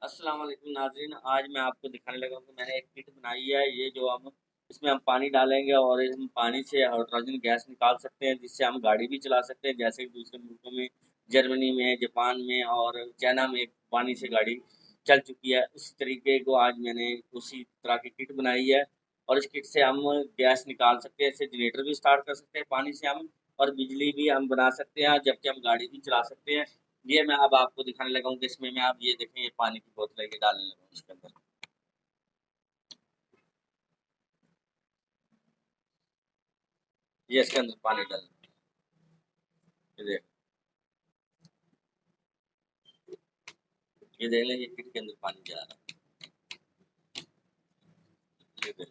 अस्सलाम वालेकुम नाज़रीन, आज मैं आपको दिखाने लगा हूँ कि मैंने एक किट बनाई है। ये जो हम इसमें हम पानी डालेंगे और हम पानी से हाइड्रोजन गैस निकाल सकते हैं, जिससे हम गाड़ी भी चला सकते हैं। जैसे कि दूसरे मुल्कों में, जर्मनी में, जापान में और चाइना में पानी से गाड़ी चल चुकी है। उसी तरीके को आज मैंने उसी तरह की किट बनाई है और इस किट से हम गैस निकाल सकते हैं। इससे जनरेटर भी स्टार्ट कर सकते हैं पानी से हम, और बिजली भी हम बना सकते हैं, जबकि हम गाड़ी भी चला सकते हैं। ये मैं अब आपको दिखाने लगा हूँ कि इसमें मैं आप ये देखें, ये पानी की बोतल है, ये डालने लगा हूँ इसके अंदर। ये इसके अंदर पानी डाल, ये देख, ये देख लें, ये किट के अंदर पानी जा रहा है। ये देख,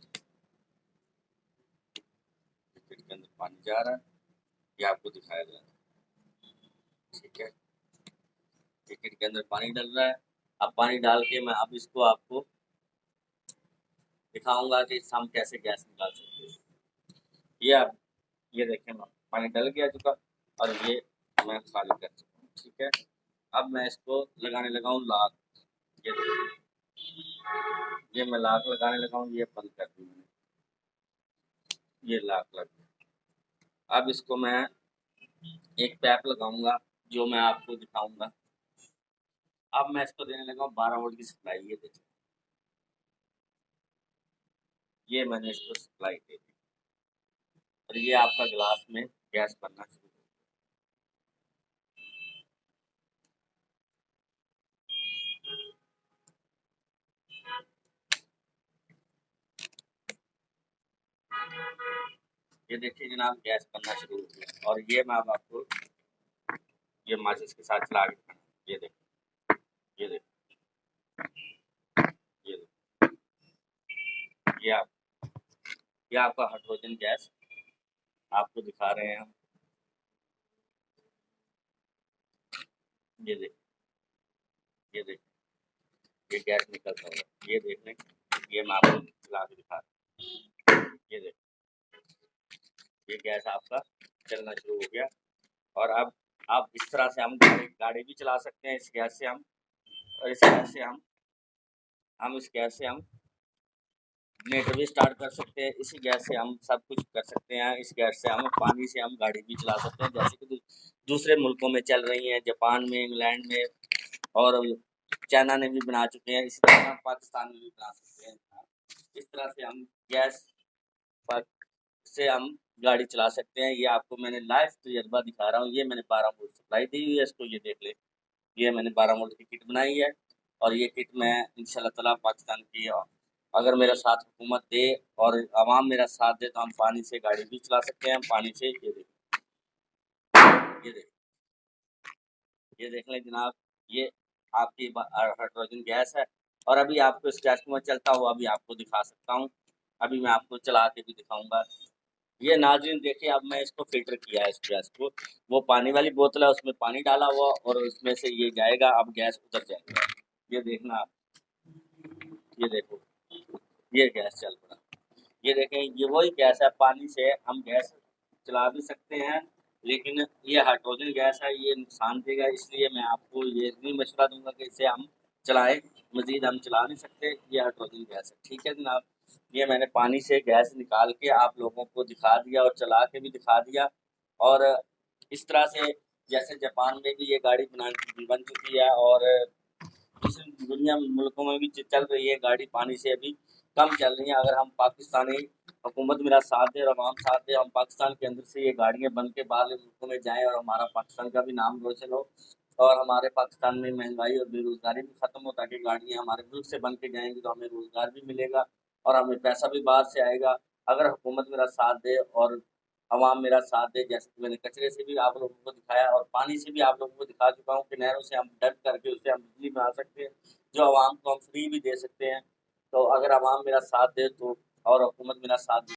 ये किट के अंदर पानी जा रहा है, ये आपको दिखाया जा रहा है। ठीक है, ये किट के अंदर पानी डल रहा है। अब पानी डाल के मैं अब इसको आपको दिखाऊंगा कि इससे हम कैसे गैस निकाल सकते हैं। ये आप ये देखें, पानी डल गया चुका और ये मैं खाली कर चुका हूँ। ठीक है, अब मैं इसको लगाने लगा हूँ लाख। ये देखिए, ये मैं लाख लगाने लगा हूँ, ये बंद कर दी मैंने, ये लाख लग गया। अब इसको मैं एक पैप लगाऊंगा, जो मैं आपको दिखाऊंगा। अब मैं इसको देने लगा हूँ 12 वोल्ट की सप्लाई। ये देखिए, ये मैंने इसको सप्लाई दे दी और ये आपका गिलास में गैस बनना शुरू हो गया। ये देखिए जनाब, गैस बनना शुरू हो गया और ये मैं अब आपको ये माचिस के साथ चला के दिखाऊंगा। ये देखिए, ये देखिए, ये देखिए, ये आप ये आपका हाइड्रोजन गैस आपको दिखा रहे हैं हम। ये देखिए, ये देखिए, ये गैस निकलता हुआ, ये देख लें, ये मैं आपको चला के दिखा रहा हूँ। ये देखिए, ये गैस आपका चलना शुरू हो गया। और अब इस तरह से हम गाड़ी भी चला सकते हैं इस गैस से हम, और इस गैस से इस गैस से हम जनरेटर भी स्टार्ट कर सकते हैं। इसी गैस से हम सब कुछ कर सकते हैं। इस गैस से हम पानी से हम गाड़ी भी चला सकते हैं, जैसे कि दूसरे मुल्कों में चल रही हैं, जापान में, इंग्लैंड में और चाइना ने भी बना चुके हैं। इसी तरह हम पाकिस्तान में भी बना सकते हैं। इस तरह से हम गैस पर से हम गाड़ी चला सकते हैं। ये आपको मैंने लाइव तजर्बा दिखा रहा हूँ। ये मैंने 12 वोल्ट सप्लाई दी हुई है इसको, ये देख ले, ये मैंने 12 वोल्ट की किट बनाई है। और ये किट मैं इंशाल्लाह ताला पाकिस्तान की, अगर मेरा साथ हुकूमत दे और आवाम मेरा साथ दे, तो हम पानी से गाड़ी भी चला सकते हैं। हम पानी से ये देख ये देख लें जनाब, ये आपकी हाइड्रोजन गैस है। और अभी आपको इस गैस को मैं चलता हुआ अभी आपको दिखा सकता हूँ। अभी मैं आपको चला के भी दिखाऊंगा। ये नाज़रीन देखिए, अब मैं इसको फ़िल्टर किया है इस गैस को। वो पानी वाली बोतल है, उसमें पानी डाला हुआ और उसमें से ये जाएगा, अब गैस उतर जाएगा। ये देखना आप, ये देखो, ये गैस चल पड़ा। ये देखें, ये वही गैस है, पानी से हम गैस चला भी सकते हैं, लेकिन ये हाइड्रोजन गैस है, ये नुकसान देगा। इसलिए मैं आपको ये भी मशवरा दूंगा कि इसे हम चलाएं, मजीद हम चला नहीं सकते। ये हाइड्रोजन गैस है। ठीक है जनाब, ये मैंने पानी से गैस निकाल के आप लोगों को दिखा दिया और चला के भी दिखा दिया। और इस तरह से जैसे जापान में भी ये गाड़ी बन चुकी है और दूसरी दुनिया में मुल्कों में भी चल रही है गाड़ी, पानी से अभी कम चल रही है। अगर हम पाकिस्तानी हुकूमत मेरा साथ दे और अवाम साथ दे, हम पाकिस्तान के अंदर से ये गाड़ियाँ बन के बाहर मुल्कों में जाएँ और हमारा पाकिस्तान का भी नाम रोशन हो और हमारे पाकिस्तान में महंगाई और बेरोज़गारी भी ख़त्म हो, ताकि गाड़ियाँ हमारे मुल्क से बन के जाएंगी तो हमें रोज़गार भी मिलेगा और हमें पैसा भी बाहर से आएगा। अगर हुकूमत मेरा साथ दे और अवाम मेरा साथ दे, जैसे कि मैंने कचरे से भी आप लोगों को दिखाया और पानी से भी आप लोगों को दिखा चुका हूँ कि नहरों से हम डंप करके उससे हम बिजली बना सकते हैं, जो आवाम को हम फ्री भी दे सकते हैं। तो अगर आवाम मेरा साथ दे तो और हुकूमत मेरा साथ